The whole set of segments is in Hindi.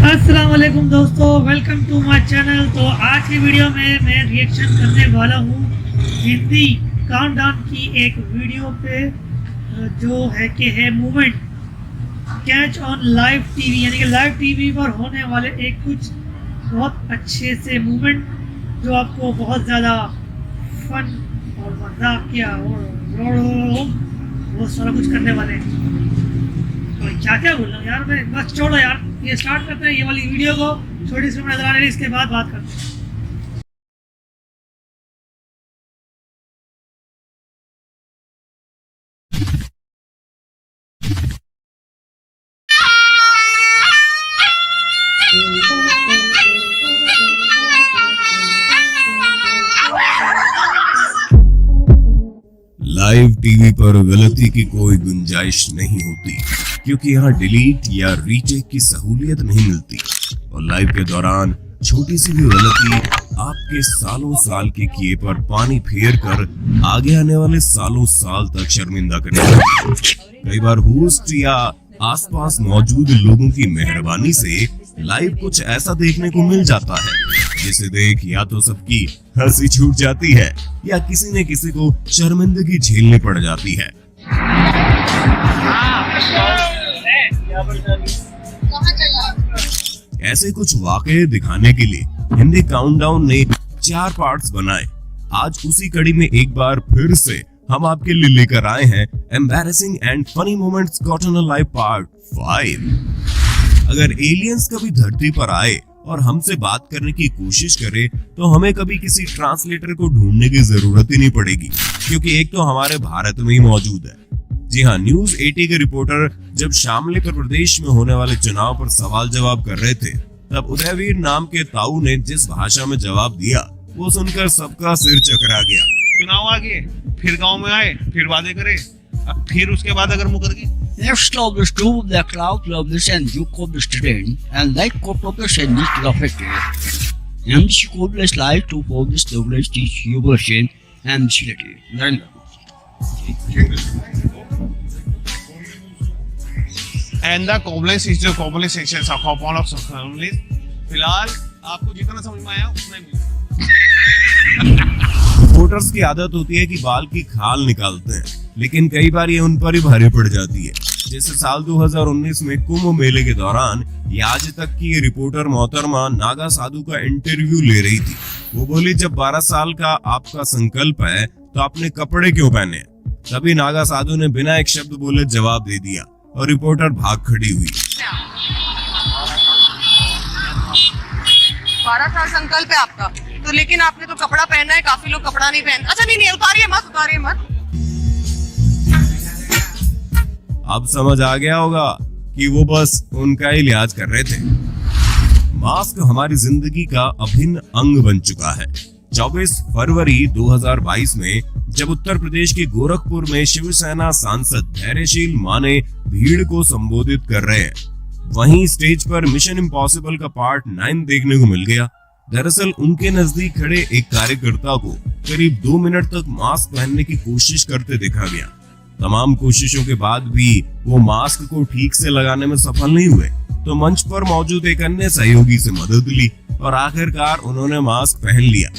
अस्सलाम वालेकुम दोस्तों, वेलकम टू माय चैनल। तो आज की वीडियो में मैं रिएक्शन करने वाला हूँ हिंदी काउंटडाउन की एक वीडियो पे जो है कि है movement catch on live TV, यानी कि लाइव टीवी पर होने वाले एक कुछ बहुत अच्छे से मूवमेंट जो आपको बहुत ज़्यादा फन और मजाकिया और वो सारा कुछ करने वाले हैं। तो क्या बोल रहा हूँ यार मैं, बस छोड़ो यार, ये स्टार्ट करते हैं ये वाली वीडियो को। छोटी सी नजर आने इसके बाद बात करते हैं। लाइव टीवी पर गलती की कोई गुंजाइश नहीं होती, क्योंकि यहाँ डिलीट या रीटेक की सहूलियत नहीं मिलती और लाइव के दौरान छोटी सी भी गलती आपके सालों साल के किए पर पानी फेर कर आगे आने वाले सालों साल तक शर्मिंदा करने। कई बार होस्ट या आसपास मौजूद लोगों की मेहरबानी से लाइव कुछ ऐसा देखने को मिल जाता है जिसे देख या तो सबकी हंसी छूट जाती है या किसी न किसी को शर्मिंदगी झेलनी पड़ जाती है। ऐसे कुछ वाकये दिखाने के लिए हिंदी काउंटडाउन ने 4 पार्ट्स बनाए। आज उसी कड़ी में एक बार फिर से हम आपके लिए लेकर आए हैं embarrassing and funny moments got on a live part 5। अगर एलियंस कभी धरती पर आए और हमसे बात करने की कोशिश करे तो हमें कभी किसी ट्रांसलेटर को ढूंढने की जरूरत ही नहीं पड़ेगी, क्योंकि एक तो हमारे भारत में ही मौजूद है। जी हाँ, न्यूज 80 के रिपोर्टर जब शामली उत्तर प्रदेश में होने वाले चुनाव पर सवाल जवाब कर रहे थे, तब उदयवीर नाम के ताऊ ने जिस भाषा में जवाब दिया वो सुनकर सबका सिर चकरा गया। चुनाव आ गए, फिर गांव में आए, फिर वादे करे, अब फिर उसके बाद अगर मुकर गए। Next of the two, the cloud lovers and you could student and like co-publish and this prophet. And she could bless life to for this double teach you version and city. And the complex is the complex sections of all of families. फिलहाल आपको जितना समझ में आया उतना ही रिपोर्टर्स की आदत होती है कि बाल की खाल निकालते हैं, लेकिन कई बार ये उन पर ही भारी पड़ जाती है। जैसे साल 2019 में कुंभ मेले के दौरान ये आज तक की रिपोर्टर मोहतरमा नागा साधु का इंटरव्यू ले रही थी। वो बोली, जब 12 साल का आपका संकल्प है तो आपने कपड़े क्यों पहने? तभी नागा साधु ने बिना एक शब्द बोले जवाब दे दिया और रिपोर्टर भाग खड़ी हुई। 12 साल संकल्प है आपका, तो लेकिन आपने तो कपड़ा पहना है, काफी लोग कपड़ा नहीं पहनते। अच्छा नहीं, उतारिए मत। अब समझ आ गया होगा कि वो बस उनका ही लिहाज कर रहे थे। मास्क हमारी जिंदगी का अभिन्न अंग बन चुका है। 24 फरवरी 2022 में जब उत्तर प्रदेश के गोरखपुर में शिवसेना सांसद धैर्यशील माने भीड़ को संबोधित कर रहे हैं, वहीं स्टेज पर मिशन इम्पॉसिबल का पार्ट 9 देखने को मिल गया। दरअसल उनके नजदीक खड़े एक कार्यकर्ता को करीब 2 मिनट तक मास्क पहनने की कोशिश करते देखा गया। तमाम कोशिशों के बाद भी वो मास्क को ठीक से लगाने में सफल नहीं हुए, तो मंच पर मौजूद एक अन्य सहयोगी से मदद ली और आखिरकार उन्होंने मास्क पहन लिया।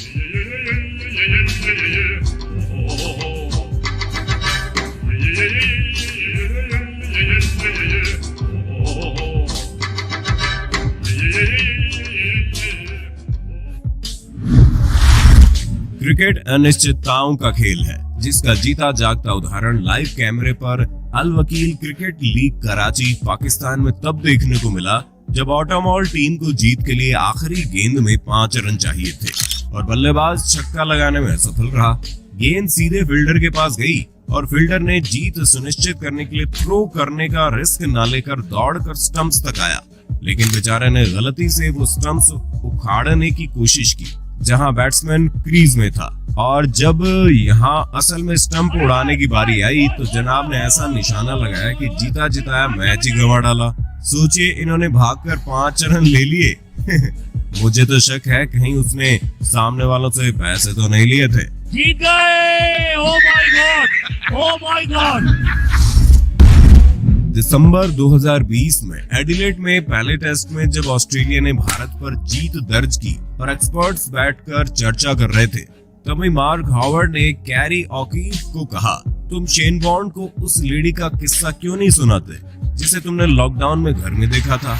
क्रिकेट अनिश्चितताओं का खेल है, जिसका जीता जागता उदाहरण लाइव कैमरे पर अल वकील क्रिकेट लीग कराची पाकिस्तान में तब देखने को मिला जब ऑटोमॉल टीम को जीत के लिए आखिरी गेंद में 5 रन चाहिए थे और बल्लेबाज छक्का लगाने में असफल रहा। गेंद सीधे फील्डर के पास गई और फील्डर ने जीत सुनिश्चित करने के लिए थ्रो करने का रिस्क न लेकर दौड़कर स्टंप्स तक आया, लेकिन बेचारे ने गलती से वो स्टंप्स उखाड़ने की कोशिश की जहां बैट्समैन क्रीज में था, और जब यहां असल में स्टंप उड़ाने की बारी आई तो जनाब ने ऐसा निशाना लगाया कि जीता जिताया मैच ही गंवा डाला। सोचिए, इन्होंने भागकर 5 रन ले लिए। मुझे तो शक है कहीं उसने सामने वालों से पैसे तो नहीं लिए थे। जीत गए! Oh my God! दिसंबर 2020 में एडिलेड में पहले टेस्ट में जब ऑस्ट्रेलिया ने भारत पर जीत दर्ज की और एक्सपर्ट्स बैठकर चर्चा कर रहे थे, तभी मार्क हावर्ड ने कैरी ऑकीफ को कहा, तुम शेन बॉन्ड को उस लेडी का किस्सा क्यों नहीं सुनाते जिसे तुमने लॉकडाउन में घर में देखा था।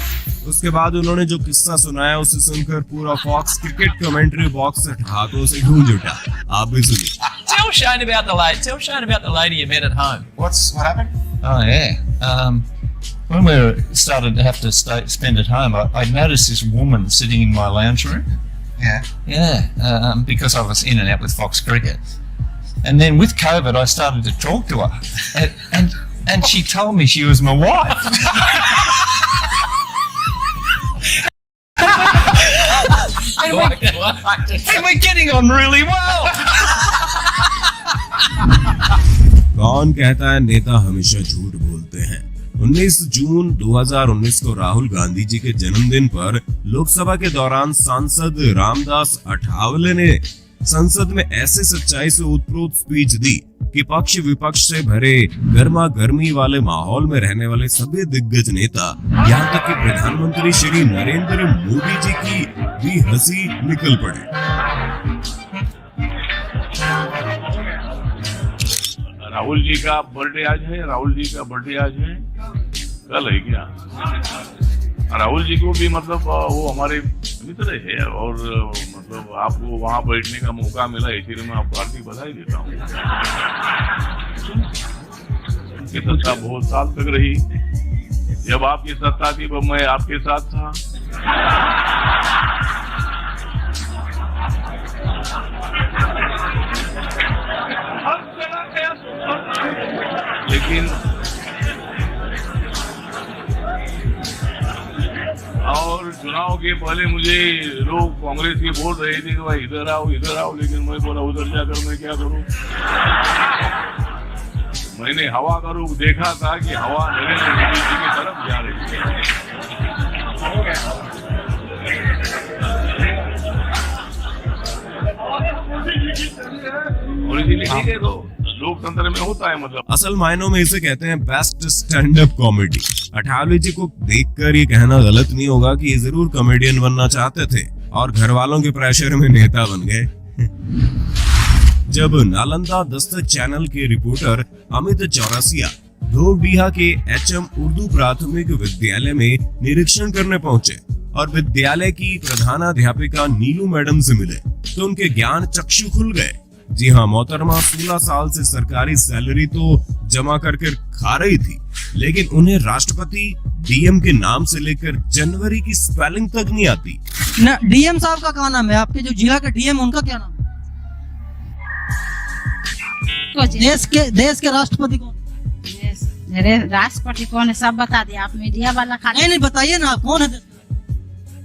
उसके बाद उन्होंने जो किस्सा सुनाया उसे सुनकर पूरा फॉक्स क्रिकेट कमेंट्री बॉक्स ठहाकों से गूंज उठा। आप भी सुनिए। Tell Shane about the lady you met at home. What happened? Oh yeah. When we started to have to spend at home, I noticed this woman sitting in my lounge room. Yeah. Yeah, because I was in and out with Fox Cricket. And then with COVID, I started to talk to her, and she told me she was my wife. And we're getting on really well. कौन कहता है नेता हमेशा झूठ बोलते हैं। 19 जून 2019 को राहुल गांधी जी के जन्मदिन पर लोकसभा के दौरान सांसद रामदास अठावले ने संसद में ऐसे सच्चाई से उत्प्रोत स्पीच दी कि पक्ष विपक्ष से भरे गर्मा गर्मी वाले माहौल में रहने वाले सभी दिग्गज नेता, यहाँ तक कि प्रधानमंत्री श्री नरेंद्र मोदी जी की भी हंसी निकल पड़े। राहुल जी का बर्थडे आज है। राहुल जी का बर्थडे आज है, कल है क्या? राहुल जी को भी मतलब वो हमारे मित्र है और मतलब आपको वहाँ बैठने का मौका मिला, इसलिए मैं आपको हार्दिक बधाई देता हूँ। उनकी सत्ता बहुत साल तक रही। जब आपकी सत्ता थी तब मैं आपके साथ था। लेकिन और चुनाव के पहले मुझे लोग कांग्रेस के बोल रहे थे कि भाई इधर आओ, लेकिन मैं बोला उधर जाकर मैं क्या करूं। मैंने हवा का रुख देखा था कि हवा नरेंद्र मोदी जी की तरफ जा रही है और इसीलिए ठीक है, तो लोकतंत्र में होता है मतलब। असल मायनों में इसे कहते हैं best stand up comedy. Athawale ji को देखकर ये कहना गलत नहीं होगा कि ये जरूर कॉमेडियन बनना चाहते थे और घर वालों के प्रेशर में नेता बन गए। जब नालंदा दस्तक चैनल के रिपोर्टर अमित चौरसिया धोबिया के HM उर्दू प्राथमिक विद्यालय में निरीक्षण करने पहुंचे और विद्यालय की प्रधानाध्यापिका नीलू मैडम से मिले तो उनके ज्ञान चक्षु खुल गए। जी हाँ, मोहतरमा 16 साल से सरकारी सैलरी तो जमा करके खा रही थी, लेकिन उन्हें राष्ट्रपति DM के नाम से लेकर जनवरी की स्पेलिंग तक नहीं आती। ना DM साहब का क्या नाम है? आपके जो जिला के DM उनका क्या नाम है? देश के राष्ट्रपति कौन? राष्ट्रपति कौन है सब बता दिया आप, मीडिया वाला खाली नहीं बताइए ना, कौन है?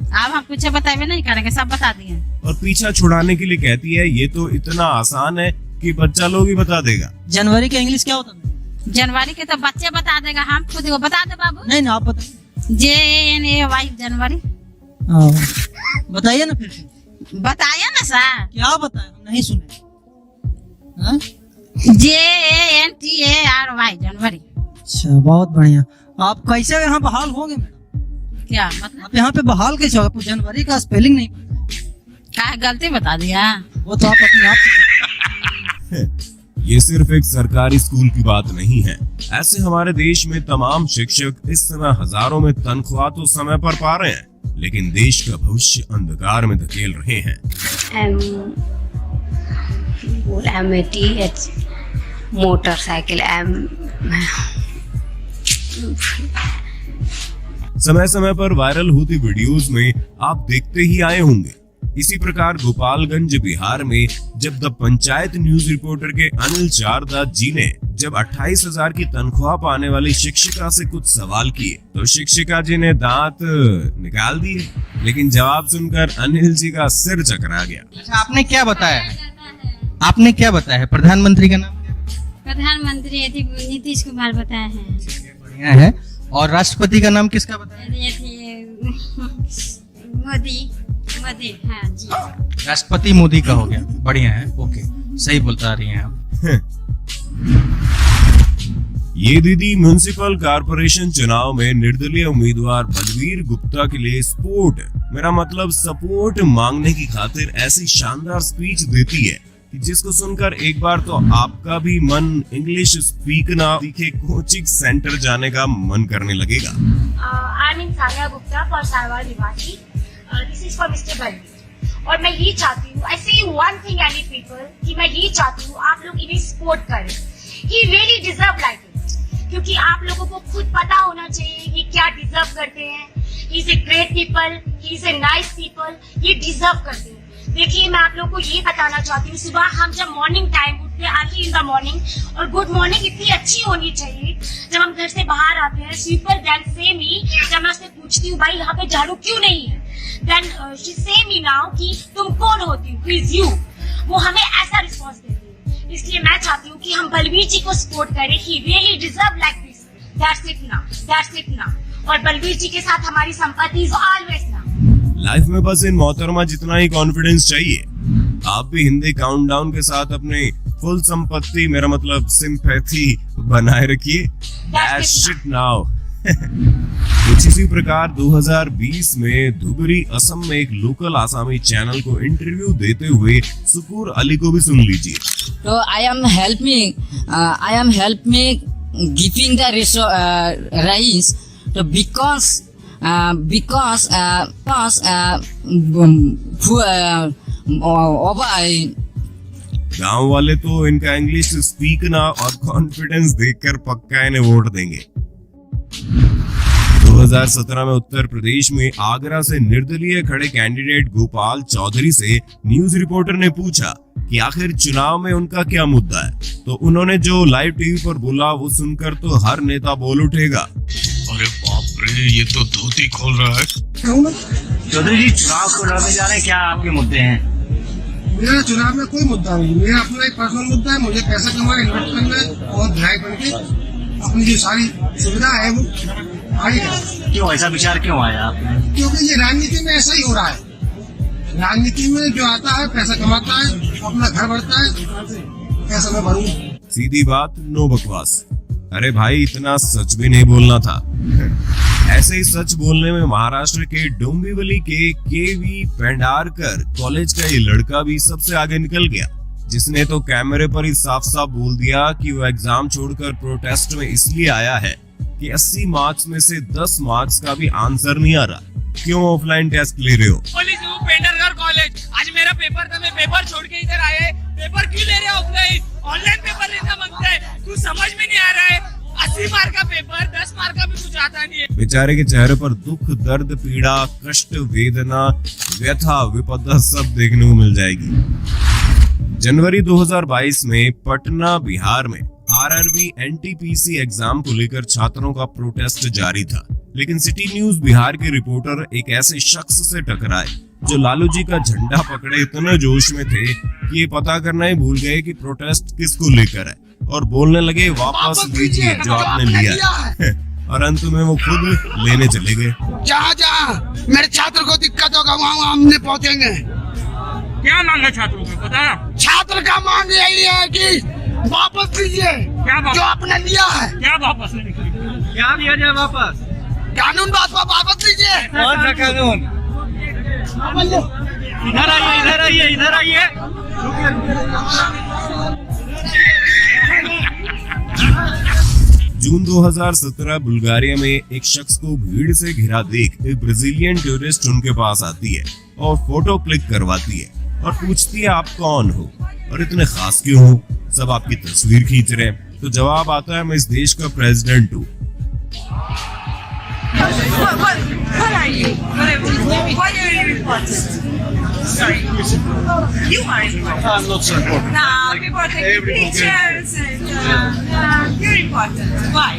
आप हम कुछ बताए नहीं करेंगे, सब बता दिए। और पीछा छुड़ाने के लिए कहती है ये तो इतना आसान है कि बच्चा लोग ही बता देगा। जनवरी का इंग्लिश क्या होता है? जनवरी के तो बच्चे बता देगा, हम खुद बता दे बाबू। नहीं आप बताइए। JNAY जनवरी। बताइए ना फिर। बताया ना सर। क्या बताया? हम नहीं सुने। JANTARY जनवरी। अच्छा, बहुत बढ़िया। आप कैसे यहाँ बहाल होंगे मैडम? क्या मतलब? आप यहाँ पे बहाल कैसे होगा? जनवरी का स्पेलिंग नहीं क्या गलती बता दिया? वो तो आप अपने आप से। ये सिर्फ एक सरकारी स्कूल की बात नहीं है। ऐसे हमारे देश में तमाम शिक्षक इस समय हजारों में तनख्वाह तो समय पर पा रहे हैं, लेकिन देश का भविष्य अंधकार में धकेल रहे हैं। MATH मोटरसाइकिल समय समय पर वायरल होती वीडियोस में आप देखते ही आए होंगे। इसी प्रकार गोपालगंज बिहार में जब द पंचायत न्यूज रिपोर्टर के अनिल चारदा जी ने जब 28,000 की तनख्वाह पाने वाली शिक्षिका से कुछ सवाल किए तो शिक्षिका जी ने दांत निकाल दिए, लेकिन जवाब सुनकर अनिल जी का सिर चकरा गया। अच्छा, आपने क्या बताया? आपने क्या बताया? प्रधानमंत्री का नाम? प्रधानमंत्री नीतीश कुमार बताया है। बढ़िया है। और राष्ट्रपति का नाम किसका बताया? मोदी। हाँ जी। राष्ट्रपति मोदी का हो गया। बढ़िया है, ओके, सही बता रही हैं आप। ये दीदी म्युनिसिपल कॉर्पोरेशन चुनाव में निर्दलीय उम्मीदवार बलवीर गुप्ता के लिए सपोर्ट मांगने की खातिर ऐसी शानदार स्पीच देती है कि जिसको सुनकर एक बार तो आपका भी मन इंग्लिश स्पीकना सीखे कोचिंग सेंटर जाने का मन करने लगेगा। I am Sania Gupta for Sarwal निवासी, this is for mister Balveer. और मैं ये चाहती हूँ, आई से वन थिंग एनी पीपल, कि मैं ये चाहती हूँ आप लोग इन्हें सपोर्ट करें। He really deserve like it, क्योंकि आप लोगों को खुद पता होना चाहिए ये क्या डिजर्व करते हैं। He is a great people, he is a nice people, ये डिजर्व करते हैं। देखिए, मैं आप लोगों को ये बताना चाहती हूँ, सुबह हम जब मॉर्निंग टाइम उठते हैं, अर्ली इन द मॉर्निंग, और गुड मॉर्निंग इतनी अच्छी होनी चाहिए जब हम घर से बाहर आते हैं। स्वीपर देन से मी, जब मैं उससे पूछती हूँ भाई यहाँ पे झाड़ू क्यों नहीं है, देन शी से मी नाउ कि तुम कौन होती हो, इज यू, वो हमें ऐसा रिस्पॉन्स देती है। इसलिए मैं चाहती हूँ कि हम बलवीर जी को सपोर्ट करें। He really deserve like this, that's it ना। और बलवीर जी के साथ हमारी संपत्ति इज ऑलवेज ना। लाइफ में बस इन मोहतरमा जितना ही कॉन्फिडेंस चाहिए। आप भी हिंदी काउंटडाउन के साथ अपनी फुल संपत्ति, मेरा मतलब सिंपैथी बनाए रखिए। That's it now. कुछ इसी प्रकार 2020 में धुबरी असम में एक लोकल आसामी चैनल को इंटरव्यू देते हुए सुकूर अली को भी सुन लीजिए। तो I am help me giving the rice, तो बिकॉज गांव वाले तो इनका इंग्लिश स्पीकना और कॉन्फिडेंस देखकर पक्का इन्हें वोट देंगे। 2017 में उत्तर प्रदेश में आगरा से निर्दलीय खड़े कैंडिडेट गोपाल चौधरी से न्यूज रिपोर्टर ने पूछा कि आखिर चुनाव में उनका क्या मुद्दा है, तो उन्होंने जो लाइव टीवी पर बोला वो सुनकर तो हर नेता बोल उठेगा, अरे बाप रे, ये तो धोती खोल रहा है। चौधरी जी, चुनाव को लड़ने जा रहे हैं, क्या आपके मुद्दे हैं? मेरा चुनाव में कोई मुद्दा नहीं, मेरा अपना एक पर्सनल मुद्दा है। मुझे पैसा कमाना, इन्वेस्ट करना है और विधायक बनके अपनी जो सारी सुविधा है वो आगे करें। क्यों ऐसा विचार क्यों आया आपने? क्योंकि ये राजनीति में ऐसा ही हो रहा है। राजनीति में जो आता है पैसा कमाता है, अपना घर बढ़ता है, पैसा मैं भरूं। सीधी बात, नो बकवास। अरे भाई, इतना सच भी नहीं बोलना था। ऐसे ही सच बोलने में महाराष्ट्र के डोंबिवली के केवी पेंडारकर कॉलेज का ये लड़का भी सबसे आगे निकल गया, जिसने तो कैमरे पर ही साफ साफ बोल दिया कि वो एग्जाम छोड़कर प्रोटेस्ट में इसलिए आया है कि 80 मार्क्स में से 10 मार्क्स का भी आंसर नहीं आ रहा। क्यों ऑफलाइन टेस्ट ले रहे हो? पेंडारकर कॉलेज, आज मेरा पेपर था, मैं पेपर छोड़ के इधर आए। पेपर क्यों ले रहे हो ऑफलाइन? ऑनलाइन पेपर लेना मांगता है, कुछ समझ में नहीं आ रहा है। 80 मार्क का पेपर, 10 मार्क का भी कुछ आता नहीं है। बेचारे के चेहरे पर दुख, दर्द, पीड़ा, कष्ट, वेदना, व्यथा, विपदा सब देखने को मिल जाएगी। जनवरी 2022 में पटना, बिहार में आरआरबी एनटीपीसी एग्जाम को लेकर छात्रों का प्रोटेस्ट जारी था, लेकिन सिटी न्यूज बिहार के रिपोर्टर एक ऐसे शख्स से टकराए जो लालू जी का झंडा पकड़े इतने जोश में थे कि ये पता करना ही भूल गए कि प्रोटेस्ट किसको लेकर है, और बोलने लगे वापस लीजिए जो आपने लिया है। और अंत में वो खुद लेने चले गए। जहाँ जहाँ मेरे छात्र को दिक्कत होगा वहाँ हम नहीं पहुँचेंगे। क्या मांग है छात्रों को पता है? छात्र का मांग यही है कि वापस लीजिए जो आपने लिया है। क्या वापस लेने के लिए? क्या लिया जाए वापस? कानून बात को वापस लीजिए। कौन सा कानून? इधर आइए, इधर आइए, इधर आइए। जून 2017 बुल्गारिया में एक शख्स को भीड़ से घिरा देख एक ब्राजीलियन टूरिस्ट उनके पास आती है और फोटो क्लिक करवाती है और पूछती है आप कौन हो और इतने खास क्यों हो, सब आपकी तस्वीर खींच रहे हैं। तो जवाब आता है मैं इस देश का प्रेसिडेंट हूँ। Sorry. You are important. I'm not so important. No, people are taking pictures and you're important. Why?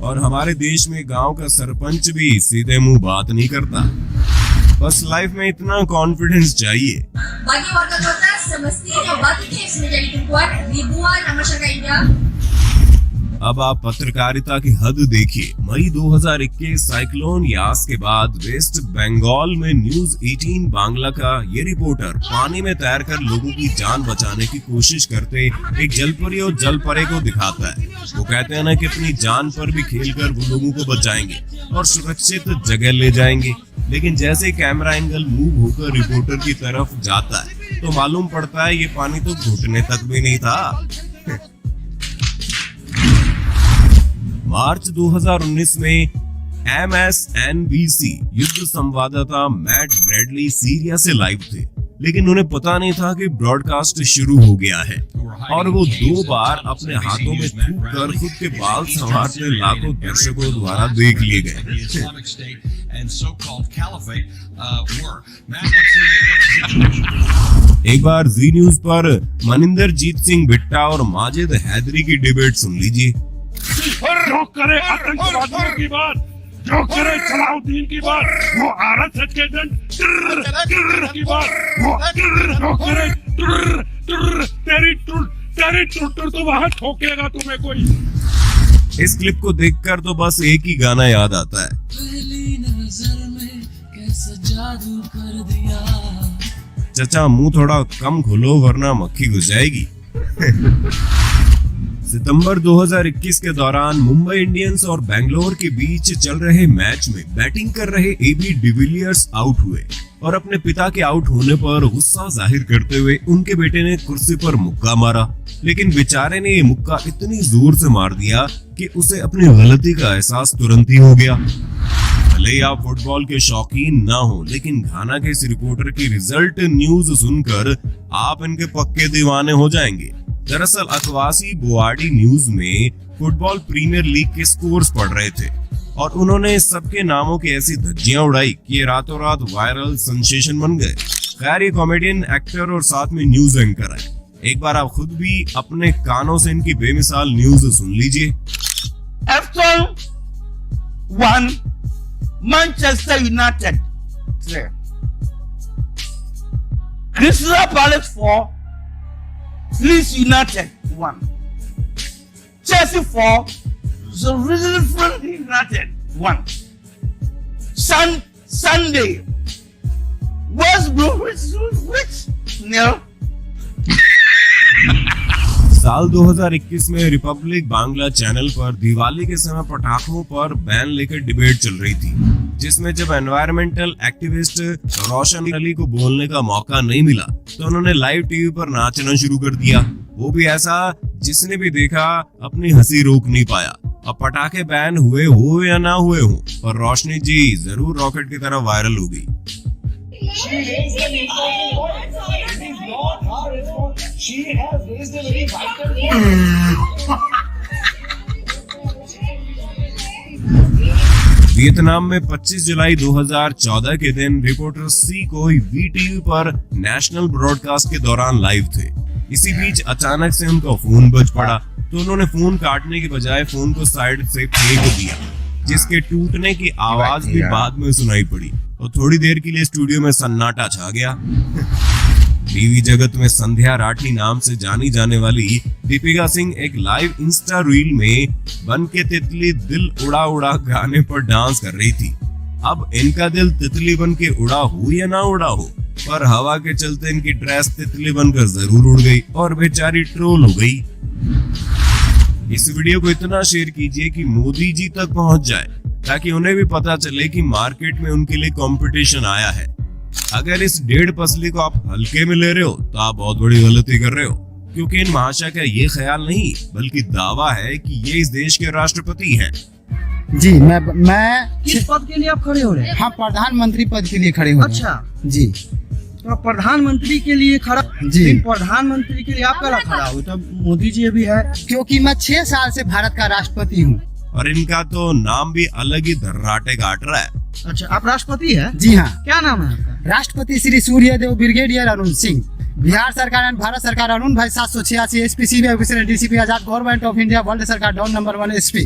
और हमारे देश में गांव का सरपंच भी सीधे मुंह बात नहीं करता। बस लाइफ में इतना कॉन्फिडेंस चाहिए। Bagi warga kota semestinya bagi tips menjadi tumpuan ribuan masyarakat India अब आप पत्रकारिता की हद देखिए। मई 2021 साइक्लोन यास के बाद वेस्ट बंगाल में न्यूज 18 बांग्ला का ये रिपोर्टर पानी में तैरकर लोगों की जान बचाने की कोशिश करते एक जलपरी और जलपरे को दिखाता है। वो कहते हैं ना कि अपनी जान पर भी खेलकर वो लोगों को बचाएंगे और सुरक्षित जगह ले जाएंगे, लेकिन जैसे कैमरा एंगल मूव होकर रिपोर्टर की तरफ जाता है तो मालूम पड़ता है ये पानी तो घुटने तक भी नहीं था। मार्च 2019 में MSNBC युद्ध संवाददाता मैट ब्रैडली सीरिया से लाइव थे, लेकिन उन्हें पता नहीं था कि ब्रॉडकास्ट शुरू हो गया है और वो 2 बार अपने हाथों में थूक कर खुद के बाल संवारते लाखों दर्शकों द्वारा देख लिए गए। एक बार जी न्यूज पर मनिंदर जीत सिंह बिट्टा और माजिद हैदरी की डिबेट सुन लीजिए। जो करे आतंकवादियों की बात, जो करे सलाउद्दीन की बात, वो आरएसएस के की बात, वो करे तेरी टुर तो वहाँ ठोकेगा तुम्हें कोई। इस क्लिप को देखकर तो बस एक ही गाना याद आता है। पहली नजर में कैसा जादू कर दिया। चचा मुंह थोड़ा कम खोलो वरना मक्खी घुस जाएगी। सितंबर 2021 के दौरान मुंबई इंडियंस और बेंगलोर के बीच चल रहे मैच में बैटिंग कर रहे एबी डिविलियर्स आउट हुए और अपने पिता के आउट होने पर गुस्सा जाहिर करते हुए उनके बेटे ने कुर्सी पर मुक्का मारा, लेकिन बेचारे ने ये मुक्का इतनी जोर से मार दिया कि उसे अपनी गलती का एहसास तुरंत ही हो गया। भले ही आप फुटबॉल के शौकीन ना हो, लेकिन घाना के इस रिपोर्टर की रिजल्ट न्यूज सुनकर आप इनके पक्के दीवाने हो जाएंगे। दरअसल अकवासी बुआडी न्यूज में फुटबॉल प्रीमियर लीग के स्कोर्स पढ़ रहे थे और उन्होंने सबके नामों की ऐसी धज्जियां उड़ाई कि ये रातों रात वायरल सेंसेशन बन गए। खैर ये कॉमेडियन, एक्टर और साथ में न्यूज एंकर है। एक बार आप खुद भी अपने कानों से इनकी बेमिसाल न्यूज सुन लीजिए। Everton 1, Manchester United 3, Crystal Palace 4, Leeds United 1, Chelsea 4, Sheffield United 1, Sunday, West Bromwich 0। साल 2021 में रिपब्लिक बांग्ला चैनल पर दिवाली के समय पटाखों पर बैन लेकर डिबेट चल रही थी, जिसमें जब एनवायरमेंटल एक्टिविस्ट रोशन अली को बोलने का मौका नहीं मिला तो उन्होंने लाइव टीवी पर नाचना शुरू कर दिया। वो भी ऐसा जिसने भी देखा अपनी हंसी रोक नहीं पाया। अब पटाखे बैन हुए हो या ना हुए हो, पर रोशनी जी जरूर रॉकेट की तरह वायरल हो गई। वियतनाम में 25 जुलाई 2014 के दिन रिपोर्टर सी कोई वीटीवी पर नेशनल ब्रॉडकास्ट के दौरान लाइव थे। इसी बीच अचानक से उनका फोन बज पड़ा तो उन्होंने फोन काटने के बजाय फोन को साइड से फेंक दिया, जिसके टूटने की आवाज भी बाद में सुनाई पड़ी और थोड़ी देर के लिए स्टूडियो में सन्नाटा छा गया। टीवी जगत में संध्या राठी नाम से जानी जाने वाली दीपिका सिंह एक लाइव इंस्टा रील में बन के तितली दिल उड़ा उड़ा गाने पर डांस कर रही थी। अब इनका दिल तितली बन के उड़ा हो या ना उड़ा हो, पर हवा के चलते इनकी ड्रेस तितली बनकर जरूर उड़ गई और बेचारी ट्रोल हो गई। इस वीडियो को इतना शेयर कीजिए कि मोदी जी तक पहुंच जाए, ताकि उन्हें भी पता चले कि मार्केट में उनके लिए कंपटीशन आया है। अगर इस 1.5 पसली को आप हल्के में ले रहे हो तो आप बहुत बड़ी गलती कर रहे हो, क्योंकि इन महाशय का ये ख्याल नहीं बल्कि दावा है कि ये इस देश के राष्ट्रपति हैं। जी मैं किस पद के लिए आप खड़े हो रहे हैं? हाँ, प्रधानमंत्री पद के लिए खड़े हो रहे हैं। अच्छा जी, तो प्रधानमंत्री के लिए खड़ा जी। प्रधानमंत्री के लिए आप कहाँ खड़ा हो? तो मोदी जी भी है, क्योंकि मैं 6 साल से भारत का राष्ट्रपति हूँ और इनका तो नाम भी अलग ही धर्राटे काट रहा है। अच्छा, आप राष्ट्रपति हैं? जी हाँ। क्या नाम है आपका? राष्ट्रपति श्री सूर्यदेव ब्रिगेडियर अरुण सिंह, बिहार सरकार एंड भारत सरकार अरुण भाई 786 SPCB officer DCP Azad government of India world सरकार डॉन नंबर 1 एसपी।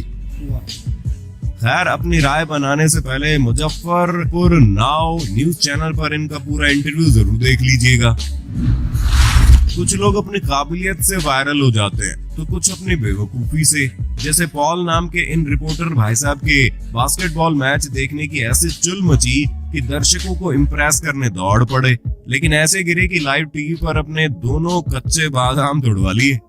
खैर, अपनी राय बनाने से पहले मुजफ्फरपुर नाउ न्यूज चैनल पर इनका पूरा इंटरव्यू जरूर देख लीजिएगा। कुछ लोग अपनी काबिलियत से वायरल हो जाते हैं तो कुछ अपनी बेवकूफी से। जैसे पॉल नाम के इन रिपोर्टर भाई साहब के बास्केटबॉल मैच देखने की ऐसी चुल मची कि दर्शकों को इम्प्रेस करने दौड़ पड़े, लेकिन ऐसे गिरे कि लाइव टीवी पर अपने दोनों कच्चे बादाम तोड़वा लिए।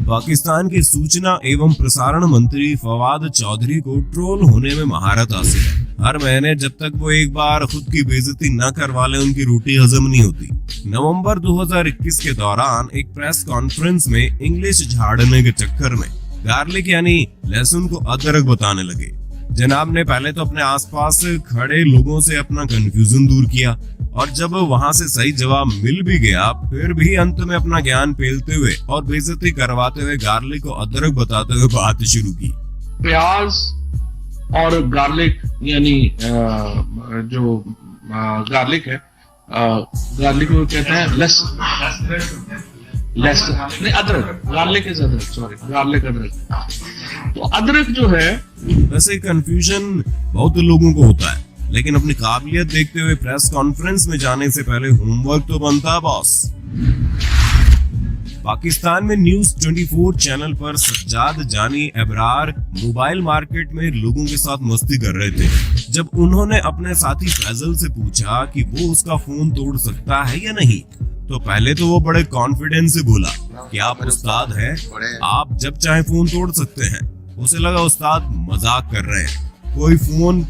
पाकिस्तान के सूचना एवं प्रसारण मंत्री फवाद चौधरी को ट्रोल होने में महारत हासिल है। हर महीने जब तक वो एक बार खुद की बेइज्जती न करवा ले उनकी रोटी हजम नहीं होती। नवंबर 2021 के दौरान एक प्रेस कॉन्फ्रेंस में इंग्लिश झाड़ने के चक्कर में गार्लिक यानी लहसुन को अदरक बताने लगे। जनाब ने पहले तो अपने आसपास खड़े लोगों से अपना कंफ्यूजन दूर किया और जब वहां से सही जवाब मिल भी गया फिर भी अंत में अपना ज्ञान पेलते हुए और बेइज्जती करवाते हुए गार्लिक को अदरक बताते हुए बात शुरू की। प्याज और गार्लिक यानी जो गार्लिक है, गार्लिक को कहते हैं नहीं अदरक, गार्लिक इज अदरक, सॉरी गार्लिक अदरक। तो अदरक जो है, वैसे कंफ्यूजन बहुत लोगों को होता है, लेकिन अपनी काबिलियत देखते हुए प्रेस कॉन्फ्रेंस में जाने से पहले होमवर्क तो बनता है बॉस। पाकिस्तान में न्यूज 24 चैनल पर सज्जाद जानी एबरार मोबाइल मार्केट में लोगों के साथ मस्ती कर रहे थे। जब उन्होंने अपने साथी फैजल से पूछा कि वो उसका फोन तोड़ सकता है या नहीं, तो पहले तो वो बड़े कॉन्फिडेंस से बोला कि आप उस्ताद हैं, आप जब चाहे फोन तोड़ सकते हैं। उसे लगा उस्ताद मजाक कर रहे हैं, कोई फोन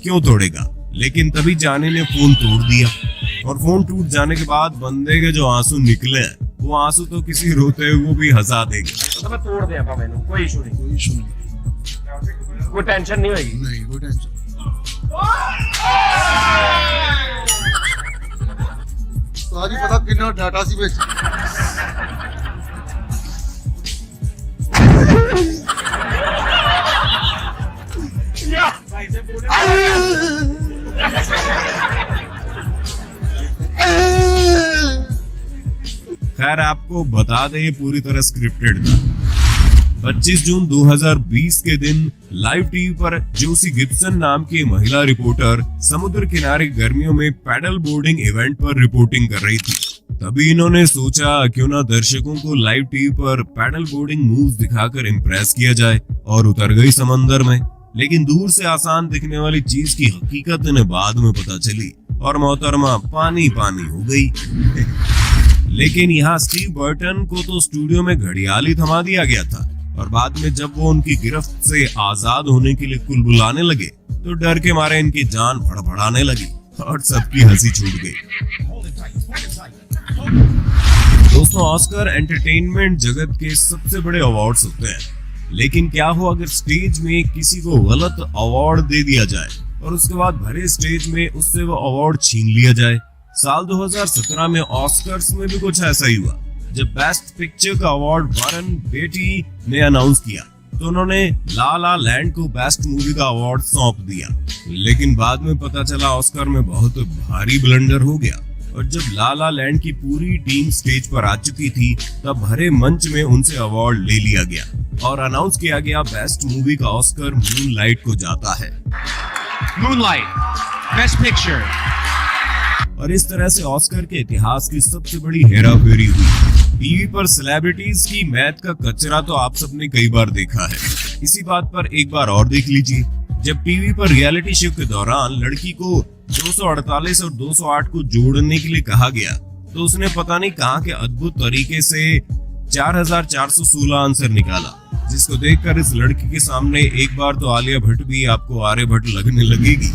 क्यों तोड़ेगा, लेकिन तभी जानी ने फोन तोड़ दिया और फोन टूट जाने के बाद बंदे के जो आंसू निकले हैं वो आंसू तो किसी रोते हुए को भी हंसा देंगे। तो मैं तोड़ दे पापा मैंने, कोई इशू नहीं, कोई इशू नहीं, कोई टेंशन नहीं होगी, नहीं कोई टेंशन। सॉरी पता कितना डाटा सी बेच खैर आपको बता दें ये पूरी तरह स्क्रिप्टेड था। 25 जून 2020 के दिन लाइव टीवी पर जोसी गिब्सन नाम की महिला रिपोर्टर समुद्र किनारे गर्मियों में पैडल बोर्डिंग इवेंट पर रिपोर्टिंग कर रही थी। तभी इन्होंने सोचा क्यों ना दर्शकों को लाइव टीवी पर पैडल बोर्डिंग मूव्स दिखाकर इम्प्रेस किया जाए, और उतर गई समंदर में। लेकिन दूर से आसान दिखने वाली चीज की हकीकत इन्हें बाद में पता चली और मोहतरमा पानी पानी हो गई। लेकिन यहाँ स्टीव बर्टन को तो स्टूडियो में घड़ियाल ही थमा दिया गया था, और बाद में जब वो उनकी गिरफ्त से आजाद होने के लिए कुलबुलाने लगे तो डर के मारे इनकी जान फड़फड़ाने लगी और सबकी हंसी छूट गई। दोस्तों, ऑस्कर एंटरटेनमेंट जगत के सबसे बड़े अवार्ड्स होते हैं, लेकिन क्या हो अगर स्टेज में किसी को गलत अवार्ड दे दिया जाए और उसके बाद भरे स्टेज में उससे वो अवार्ड छीन लिया जाए। साल 2017 में ऑस्कर्स में भी कुछ ऐसा ही हुआ, जब बेस्ट पिक्चर का अवार्ड वारन बेटी ने अनाउंस किया तो उन्होंने ला ला लैंड को बेस्ट मूवी का अवार्ड सौंप दिया। लेकिन बाद में पता चला ऑस्कर में बहुत भारी ब्लंडर हो गया, और जब ला ला लैंड की पूरी टीम स्टेज पर आ चुकी थी तब भरे मंच में उनसे अवार्ड ले लिया गया और अनाउंस किया गया बेस्ट मूवी का ऑस्कर मूनलाइट को जाता है। Moonlight best picture. और इस तरह से ऑस्कर के इतिहास की सबसे बड़ी हेराफेरी हुई। टीवी पर सेलिब्रिटीज की मैथ का कचरा तो आप सबने कई बार देखा है। इसी बात पर एक बार और देख लीजिए, जब टीवी पर रियलिटी शो के दौरान लड़की को 248 और 208 को जोड़ने के लिए कहा गया तो उसने पता नहीं कहां के अद्भुत तरीके से 4416 आंसर निकाला, जिसको देखकर इस लड़की के सामने एक बार तो आलिया भट्ट भी आपको आर्यभट्ट लगने लगेगी।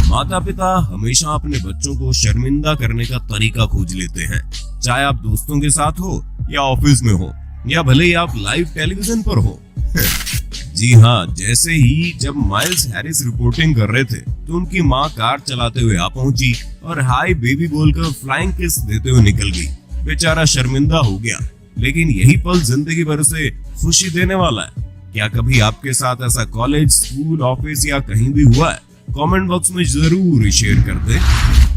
माता पिता हमेशा अपने बच्चों को शर्मिंदा करने का तरीका खोज लेते हैं, चाहे आप दोस्तों के साथ हो या ऑफिस में हो या भले ही आप लाइव टेलीविजन पर हो। जी हाँ, जैसे ही जब माइल्स हैरिस रिपोर्टिंग कर रहे थे तो उनकी माँ कार चलाते हुए आ पहुंची और हाय बेबी बोलकर फ्लाइंग किस देते हुए निकल गई। बेचारा शर्मिंदा हो गया, लेकिन यही पल जिंदगी भर से खुशी देने वाला है। क्या कभी आपके साथ ऐसा कॉलेज, स्कूल, ऑफिस या कहीं भी हुआ है? कमेंट बॉक्स में जरूर शेयर कर दे।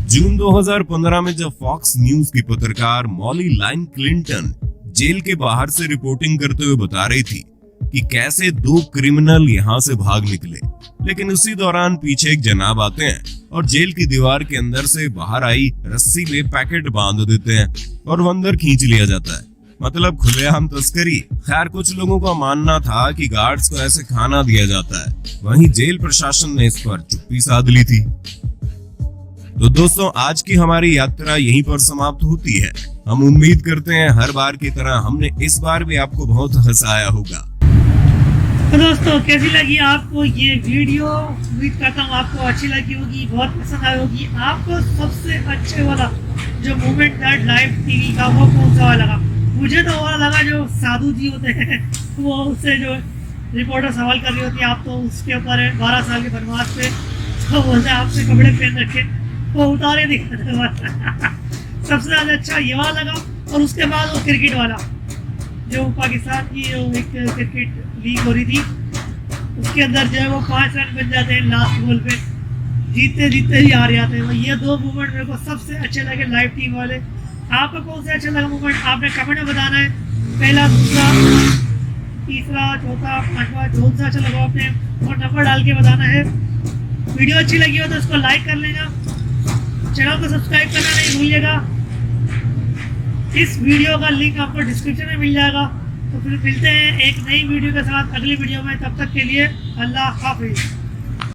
जून 2015 में जब फॉक्स न्यूज की पत्रकार मॉली लाइन क्लिंटन जेल के बाहर से रिपोर्टिंग करते हुए बता रही थी कि कैसे 2 क्रिमिनल यहाँ से भाग निकले, लेकिन उसी दौरान पीछे एक जनाब आते हैं और जेल की दीवार के अंदर से बाहर आई रस्सी में पैकेट बांध देते हैं और वो अंदर खींच लिया जाता है। मतलब खुलेआम तस्करी। खैर कुछ लोगों का मानना था कि गार्ड्स को ऐसे खाना दिया जाता है, वहीं जेल प्रशासन ने इस पर चुप्पी साध ली थी। तो दोस्तों आज की हमारी यात्रा यहीं पर समाप्त होती है। हम उम्मीद करते हैं हर बार की तरह हमने इस बार भी आपको बहुत हंसाया होगा। तो दोस्तों कैसी लगी आपको ये वीडियो? उम्मीद करता हूँ आपको अच्छी लगी होगी, बहुत पसंद आई होगी। आपको सबसे अच्छे वाला जो मोमेंट था लाइव टीवी का वो कौन सा लगा? मुझे तो वो लगा जो साधु जी होते हैं वो उससे जो रिपोर्टर सवाल कर रही होती है, आप तो उसके ऊपर 12 साल के बनवास पे, तो बोलते हैं आपसे कपड़े पहन रखे, वो उतारे दिखाते सबसे ज़्यादा अच्छा ये वाला लगा। और उसके बाद वो क्रिकेट वाला जो पाकिस्तान की एक क्रिकेट लीग हो रही थी, उसके अंदर जो है वो 5 रन बन जाते हैं लास्ट बॉल पे, जीतते जीतते ही हार जाते हैं। ये 2 मूवमेंट मेरे को सबसे अच्छे लगे लाइव टीम वाले। आपको कौन से अच्छा लगा मूवमेंट आपने कमेंट में बताना है। पहला, दूसरा, तीसरा, चौथा, 5वां कौन सा अच्छा लगा आपने और नंबर डाल के बताना है। वीडियो अच्छी लगी हो तो इसको लाइक कर लेना, चैनल को सब्सक्राइब करना नहीं भूलिएगा। इस वीडियो का लिंक आपको डिस्क्रिप्शन में मिल जाएगा। तो फिर मिलते हैं एक नई वीडियो के साथ अगली वीडियो में, तब तक के लिए अल्लाह हाफिज़।